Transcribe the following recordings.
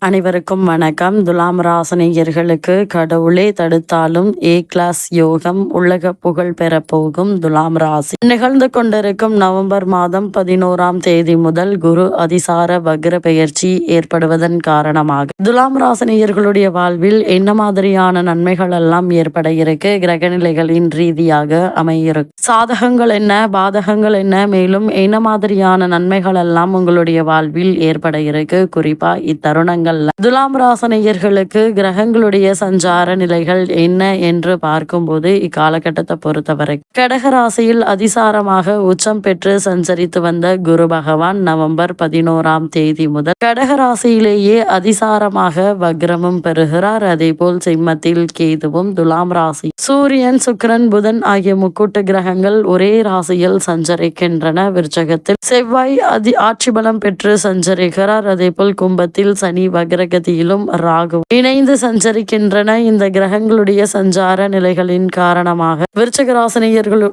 அனைவருக்கும் வணக்கம். துலாம் ராசினியர்களுக்கு கடவுளே தடுத்தாலும் ஏ கிளாஸ் யோகம் உலக புகழ் பெறப்போகும் துலாம் ராசி. நிகழ்ந்து கொண்டிருக்கும் நவம்பர் மாதம் 11ஆம் தேதி முதல் குரு அதிசார வக்ர பெயர்ச்சி ஏற்படுவதன் காரணமாக துலாம் ராசினியர்களுடைய வாழ்வில் என்ன மாதிரியான நன்மைகள் எல்லாம் ஏற்பட இருக்கு, கிரகநிலைகளின் ரீதியாக அமையிருக்கு, சாதகங்கள் என்ன, பாதகங்கள் என்ன, மேலும் என்ன மாதிரியான நன்மைகள் எல்லாம் உங்களுடைய வாழ்வில் ஏற்பட இருக்கு. குறிப்பா இத்தருணங்கள் துலாம் ராசினியர்களுக்கு கிரகங்களுடைய சஞ்சார நிலைகள் என்ன என்று பார்க்கும்போது இக்காலகட்டத்தை பொறுத்தவரை கடக ராசியில் அதிசாரமாக உச்சம் பெற்று சஞ்சரித்து வந்த குரு பகவான் நவம்பர் 11ஆம் தேதி முதல் கடக ராசியிலேயே அதிசாரமாக வக்ரமும் பெறுகிறார். அதே போல் சிம்மத்தில் கேதுவும், துலாம் ராசி சூரியன், சுக்கிரன், புதன் ஆகிய முக்கூட்டு கிரகங்கள் ஒரே ராசியில் சஞ்சரிக்கின்றன. விருச்சகத்தில் செவ்வாய் ஆட்சி பலம் பெற்று சஞ்சரிக்கிறார். அதே போல் கும்பத்தில் சனி வக்ரகதியிலும் ராகு இணைந்து சஞ்சரிக்கின்றன. இந்த கிரகங்களுடைய சஞ்சார நிலைகளின் காரணமாக விருச்சிக ராசினியர்கள்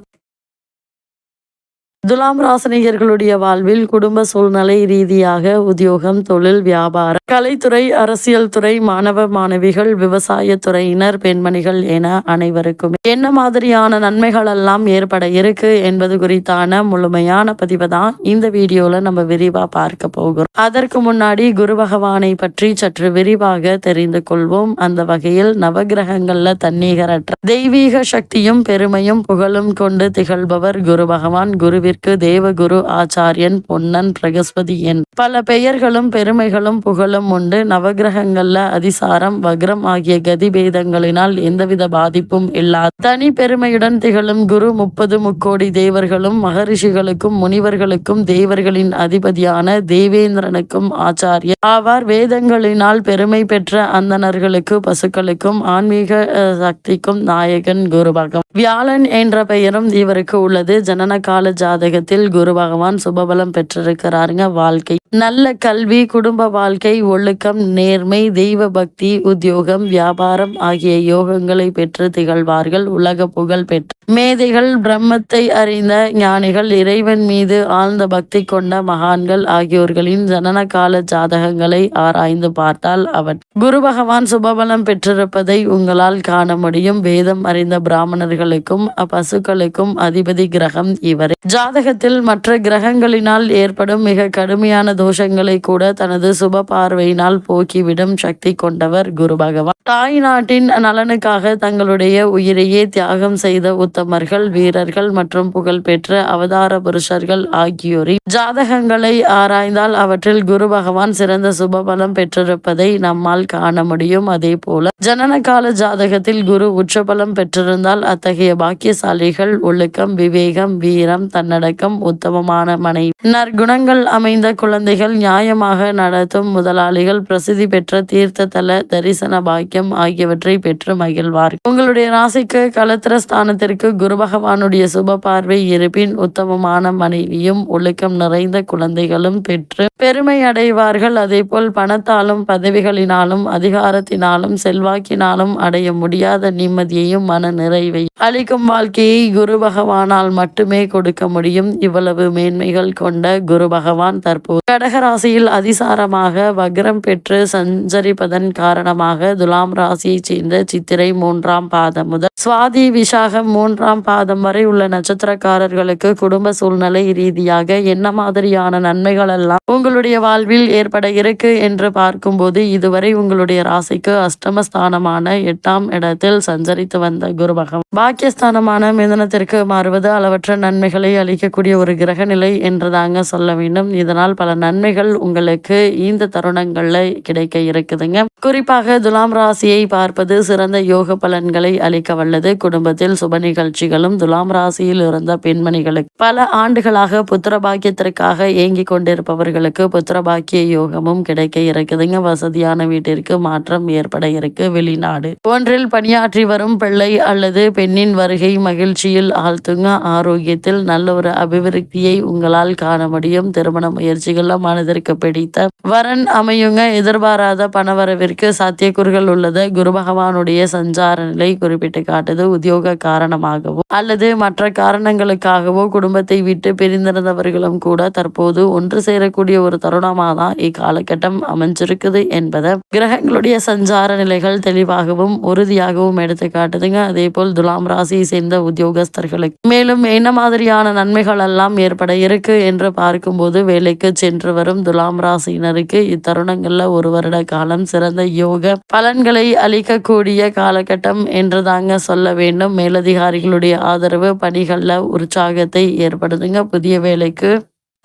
துலாம் ராசினியர்களுடைய வாழ்வில் குடும்ப சூழ்நிலை ரீதியாக உத்தியோகம், தொழில், வியாபாரம், கலைத்துறை, அரசியல் துறை, மாணவ மாணவிகள், விவசாய துறையினர், பெண்மணிகள் என அனைவருக்கும் என்ன மாதிரியான நன்மைகள் எல்லாம் ஏற்பட இருக்கு என்பது குறித்தான முழுமையான பதிவை தான் இந்த வீடியோல நம்ம விரிவா பார்க்க போகிறோம். அதற்கு முன்னாடி குரு பகவானை பற்றி சற்று விரிவாக தெரிந்து கொள்வோம். அந்த வகையில் நவகிரகங்கள்ல தன்னிகரற்ற தெய்வீக சக்தியும் பெருமையும் புகழும் கொண்டு திகழ்பவர் குரு பகவான். குருவிற்கு தேவகுரு, ஆச்சாரியன், பொன்னன், பிரகஸ்பதி என் பல பெயர்களும் பெருமைகளும் புகழும் உண்டு. நவகிரகங்கள்ல அதிசாரம், வக்ரம் ஆகிய கதிபேதங்களினால் எந்தவித பாதிப்பும் இல்லாத தனி பெருமையுடன் திகழும் குரு 30 முக்கோடி தேவர்களும் மகரிஷிகளுக்கும் முனிவர்களுக்கும் தேவர்களின் அதிபதியான தேவேந்திரனுக்கும் ஆச்சாரியர் ஆவார். வேதங்களினால் பெருமை பெற்ற அந்தணர்களுக்கு, பசுக்களுக்கும் ஆன்மீக சக்திக்கும் நாயகன் குரு பகவான். வியாழன் என்ற பெயரும் இவருக்கு உள்ளது. ஜனன கால ஜாதகத்தில் குரு பகவான் சுபபலம் பெற்றிருக்கிறாருங்க. வாழ்க்கை நல்ல கல்வி, குடும்ப வாழ்க்கை, ஒழுக்கம், நேர்மை, தெய்வ பக்தி, உத்தியோகம், வியாபாரம் ஆகிய யோகங்களை பெற்று திகழ்வார்கள். உலக புகழ் பெற்ற மேதைகள், பிரம்மத்தை அறிந்த ஞானிகள், இறைவன் மீது ஆழ்ந்த பக்தி கொண்ட மகான்கள் ஆகியோர்களின் ஜனன கால ஜாதகங்களை ஆராய்ந்து பார்த்தால் அவர் குரு பகவான் சுபபலம் பெற்றிருப்பதை உங்களால் காண முடியும். வேதம் அறிந்த பிராமணர்களுக்கும் பசுக்களுக்கும் அதிபதி கிரகம் இவரே. ஜாதகத்தில் மற்ற கிரகங்களினால் ஏற்படும் மிக கடுமையான தோஷங்களை கூட தனது சுப பார்வையினால் போக்கிவிடும் சக்தி கொண்டவர் குரு பகவான். தாய் நாட்டின் நலனுக்காக தங்களுடைய உயிரையே தியாகம் செய்த உத்தமர்கள், வீரர்கள் மற்றும் புகழ்பெற்ற அவதார புருஷர்கள் ஆகியோரின் ஜாதகங்களை ஆராய்ந்தால் அவற்றில் குரு பகவான் சிறந்த சுபபலம் பெற்றிருப்பதை நம்மால் காண முடியும். அதே போல ஜனன கால ஜாதகத்தில் குரு உச்சபலம் பெற்றிருந்தால் அத்தகைய பாக்கியசாலிகள் ஒழுக்கம், விவேகம், வீரம், தன்னடக்கம், உத்தமமான மனைவி, நற்குணங்கள் அமைந்த குழந்தைகள், நியாயமாக நடத்தும் முதலாளிகள், பிரசித்தி பெற்ற தீர்த்த தல தரிசன பாக்கியம் ஆகியவற்றை பெற்று மகிழ்வார். உங்களுடைய ராசிக்கு களத்திர ஸ்தானத்திற்கு குரு பகவானுடைய சுப பார்வை இருப்பின் உத்தமமான மனைவியும் ஒழுக்கம் நிறைந்த குழந்தைகளும் பெற்று பெருமை அடைவார்கள். அதே போல் பணத்தாலும் பதவிகளினாலும் அதிகாரத்தினாலும் செல்வாக்கினாலும் அடைய முடியாத நிம்மதியையும் மன நிறைவை அளிக்கும் வாழ்க்கையை குரு பகவானால் மட்டுமே கொடுக்க முடியும். இவ்வளவு மேன்மைகள் கொண்ட குரு பகவான் தற்போது கடகராசியில் அதிசாரமாக வக்ரம் பெற்று சஞ்சரிப்பதன் காரணமாக துலாம் ராசியைச் சேர்ந்த சித்திரை 3ஆம் பாதம் முதல் சுவாதி, விசாகம் 3ஆம் பாதம் வரை உள்ள நட்சத்திரக்காரர்களுக்கு குடும்ப சூழ்நிலை ரீதியாக என்ன மாதிரியான நன்மைகள் எல்லாம் உங்களுடைய வாழ்வில் ஏற்பட இருக்கு என்று பார்க்கும்போது இதுவரை உங்களுடைய ராசிக்கு அஷ்டமஸ்தானமான 8ஆம் இடத்தில் சஞ்சரித்து வந்த குரு பகவான் பாக்கியஸ்தானமான மிதனத்திற்கு மாறுவது அளவற்ற நன்மைகளை அளிக்கக்கூடிய ஒரு கிரக நிலை என்றுதாங்க சொல்ல வேண்டும். இதனால் பல நன்மைகள் உங்களுக்கு இந்த தருணங்கள்ல கிடைக்க இருக்குதுங்க. குறிப்பாக துலாம் ராசியை பார்ப்பது சிறந்த யோக பலன்களை அளிக்க வல்லது. குடும்பத்தில் சுப நிகழ்ச்சிகளும் துலாம் ராசியில் இருந்த பெண்மணிகளுக்கு பல ஆண்டுகளாக புத்திர பாக்கியத்திற்காக ஏங்கி கொண்டிருப்பவர்களுக்கு புத்திர பாக்கிய யோகமும் கிடைக்க இருக்குதுங்க. வசதியான வீட்டிற்கு வெளிநாட்டிற்கு மாற்றம் ஏற்பட இருக்கு. வெளிநாடு ஒன்றில் பணியாற்றி வரும் பிள்ளை அல்லது பெண்ணின் வருகை மகிழ்ச்சியில் ஆழ்த்துங்க. ஆரோக்கியத்தில் நல்ல ஒரு அபிவிருத்தியை உங்களால் காண முடியும். திருமண முயற்சிகள்ல மனதிற்கு பிடித்த வரன் அமையுங்க. எதிர்பாராத பணவரவிற்கு சாத்தியக்கூறுகள் உள்ளது. குரு பகவானுடைய சஞ்சார நிலை குறிப்பிட்டு காட்டுது. உத்தியோக காரணமாகவோ அல்லது மற்ற காரணங்களுக்காகவோ குடும்பத்தை விட்டு பிரிந்திருந்தவர்களும் கூட தற்போது ஒன்று சேரக்கூடிய ஒரு தருணமாக தான் இக்காலகட்டம் அமைஞ்சிருக்குது என்பதை கிரகங்களுடைய சஞ்சார நிலைகள் தெளிவாகவும் உறுதியாகவும் எடுத்து காட்டுதுங்க. அதே போல் துலாம் ராசியை சேர்ந்த உத்தியோகஸ்தர்களுக்கு மேலும் என்ன மாதிரியான நன்மைகள் எல்லாம் ஏற்பட இருக்கு என்று பார்க்கும்போது, வேலைக்கு சென்று வரும் துலாம் ராசியினருக்கு இத்தருணங்கள்ல ஒரு வருட காலம் சிறந்த யோக பலன்களை அளிக்கக்கூடிய காலகட்டம் என்று தாங்க சொல்ல வேண்டும். மேலதிகாரிகளுடைய ஆதரவு பணிகள்ல உற்சாகத்தை ஏற்படுதுங்க. புதிய வேலைக்கு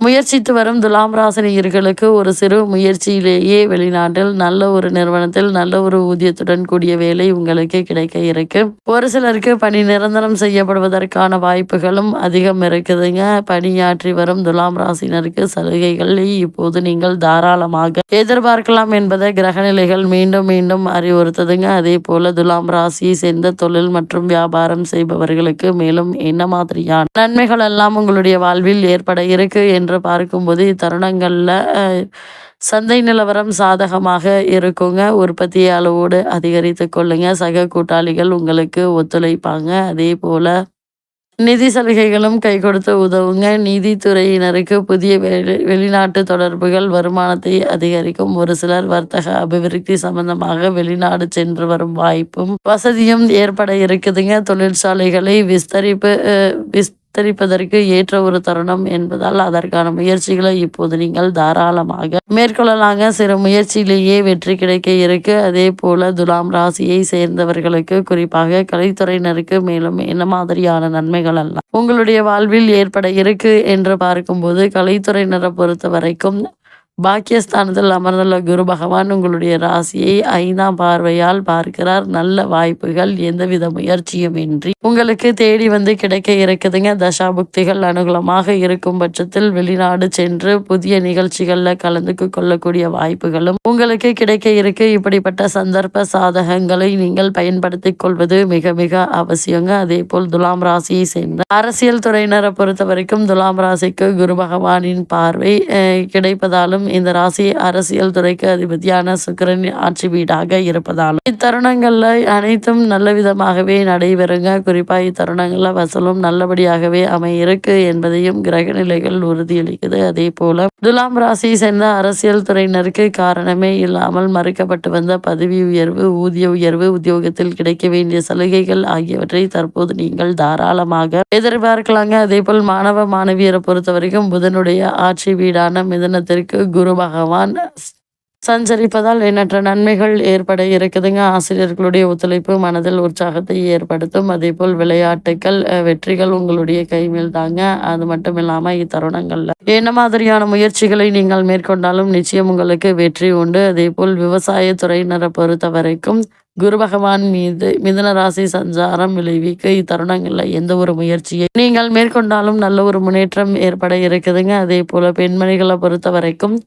முயற்சித்து வரும் துலாம் ராசினியர்களுக்கு ஒரு சிறு முயற்சியிலேயே வெளிநாட்டில் நல்ல ஒரு நிறுவனத்தில் நல்ல ஒரு ஊதியத்துடன் கூடிய வேலை உங்களுக்கு கிடைக்க இருக்கு. ஒரு சிலருக்கு பணி நிரந்தரம் செய்யப்படுவதற்கான வாய்ப்புகளும் அதிகம் இருக்குதுங்க. பணியாற்றி வரும் துலாம் ராசினருக்கு சலுகைகளை இப்போது நீங்கள் தாராளமாக எதிர்பார்க்கலாம் என்பதை கிரகநிலைகள் மீண்டும் மீண்டும் அறிவுறுத்துதுங்க. அதே போல துலாம் ராசியை சேர்ந்த தொழில் மற்றும் வியாபாரம் செய்பவர்களுக்கு மேலும் என்ன மாதிரியான நன்மைகள் எல்லாம் உங்களுடைய வாழ்வில் ஏற்பட இருக்கு என்று பார்க்கும்போது, இத்தருணங்கள்ல சந்தை நிலவரம் சாதகமாக இருக்குங்க. உற்பத்தி அளவோடு அதிகரித்து கொள்ளுங்க. சக கூட்டாளிகள் உங்களுக்கு ஒத்துழைப்பாங்க. அதே போல நிதி சலுகைகளும் கை கொடுத்து உதவுங்க. நீதித்துறையினருக்கு புதிய வெளிநாட்டு தொடர்புகள் வருமானத்தை அதிகரிக்கும். ஒரு சிலர் வர்த்தக அபிவிருத்தி சம்பந்தமாக வெளிநாடு சென்று வரும் வாய்ப்பும் வசதியும் ஏற்பட இருக்குதுங்க. தொழிற்சாலைகளை விஸ்தரிப்பதற்கு ஏற்ற ஒரு தருணம் என்பதால் அதற்கான முயற்சிகளை இப்போது நீங்கள் தாராளமாக மேற்கொள்ளலாங்க. சிறு முயற்சியிலேயே வெற்றி கிடைக்க இருக்கு. அதே போல துலாம் ராசியை சேர்ந்தவர்களுக்கு குறிப்பாக கலைத்துறையினருக்கு மேலும் என்ன மாதிரியான நன்மைகள் எல்லாம் உங்களுடைய வாழ்வில் ஏற்பட இருக்கு என்று பார்க்கும்போது, கலைத்துறையினரை பொறுத்த வரைக்கும் பாக்கியஸ்தானத்தில் அமர்ந்துள்ள குரு பகவான் உங்களுடைய ராசியை 5ஆம் பார்வையால் பார்க்கிறார். நல்ல வாய்ப்புகள் எந்தவித முயற்சியும் இன்றி உங்களுக்கு தேடி வந்து கிடைக்க இருக்குதுங்க. தசாபுக்திகள் அனுகூலமாக இருக்கும் பட்சத்தில் வெளிநாடு சென்று புதிய நிகழ்ச்சிகள்ல கலந்து கொள்ளக்கூடிய வாய்ப்புகளும் உங்களுக்கு கிடைக்க இருக்கு. இப்படிப்பட்ட சந்தர்ப்ப சாதகங்களை நீங்கள் பயன்படுத்திக் கொள்வது மிக மிக அவசியங்க. அதே போல் துலாம் ராசியை சேர்ந்த அரசியல் துறையினரை பொறுத்த வரைக்கும் துலாம் ராசிக்கு குரு பகவானின் பார்வை கிடைப்பதாலும் இந்த ராசி அரசியல் துறைக்கு அதிபதியான சுக்கிரன் ஆட்சி வீடாக இருப்பதாலும் இத்தருணங்கள்ல அனைத்தும் நல்ல விதமாகவே நடைபெறுங்க. குறிப்பா இத்தருணங்கள்ல வசூலும் நல்லபடியாகவே அமையிருக்கு என்பதையும் கிரக நிலைகள் உறுதியளிக்குது. அதே போல துலாம் ராசியை சேர்ந்த அரசியல் துறையினருக்கு காரணமே இல்லாமல் மறுக்கப்பட்டு வந்த பதவி உயர்வு, ஊதிய உயர்வு, உத்தியோகத்தில் கிடைக்க வேண்டிய சலுகைகள் ஆகியவற்றை தற்போது நீங்கள் தாராளமாக எதிர்பார்க்கலாங்க. அதே போல் மாணவ மாணவியரை பொறுத்த வரைக்கும் புதனுடைய ஆட்சி வீடான மிதுனத்திற்கு குரு பகவான் சஞ்சரிப்பதால் எண்ணற்ற நன்மைகள் ஏற்பட இருக்குதுங்க. ஆசிரியர்களுடைய ஒத்துழைப்பு மனதில் உற்சாகத்தை ஏற்படுத்தும். அதே போல் விளையாட்டுக்கள் வெற்றிகள் உங்களுடைய கைமேல் தாங்க. அது மட்டும் இல்லாம இத்தருணங்கள்ல என்ன மாதிரியான முயற்சிகளை நீங்கள் மேற்கொண்டாலும் நிச்சயம் உங்களுக்கு வெற்றி உண்டு. அதே போல் விவசாயத்துறையினரை பொறுத்த வரைக்கும் குரு பகவான் மீது மிதுன ராசி சஞ்சாரம் விளைவிக்க இத்தருணங்கள்ல எந்த ஒரு முயற்சியை நீங்கள் மேற்கொண்டாலும் நல்ல ஒரு முன்னேற்றம் ஏற்பட இருக்குதுங்க. அதே போல பெண்மணிகளை பொறுத்த வரைக்கும்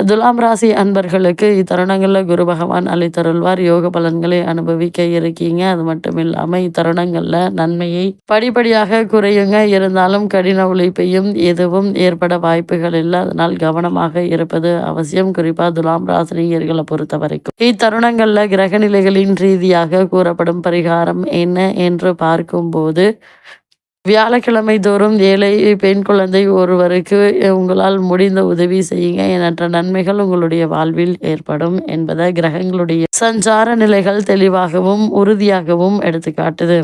துலாம் ராசி அன்பர்களுக்கு இத்தருணங்களில் குரு பகவான் அளித்தருள்வார். யோக பலன்களை அனுபவிக்க இருக்கீங்க. அது மட்டும் இல்லாமல் இத்தருணங்களில் நன்மையை படிப்படியாக குறையுங்க. இருந்தாலும் கடின உழைப்பையும் எதுவும் ஏற்பட வாய்ப்புகள் இல்லை. அதனால் கவனமாக இருப்பது அவசியம். குறிப்பாக துலாம் ராசினியர்களை பொறுத்த வரைக்கும் இத்தருணங்களில் கிரகநிலைகளின் ரீதியாக கூறப்படும் பரிகாரம் என்ன என்று பார்க்கும்போது, வியாழக்கிழமை தோறும் ஏழை பெண் குழந்தை ஒருவருக்கு உங்களால் முடிந்த உதவி செய்யுங்க. எண்ணற்ற நன்மைகள் உங்களுடைய வாழ்வில் ஏற்படும் என்பதை கிரகங்களுடைய சஞ்சார நிலைகள் தெளிவாகவும் உறுதியாகவும் எடுத்துக்காட்டுது.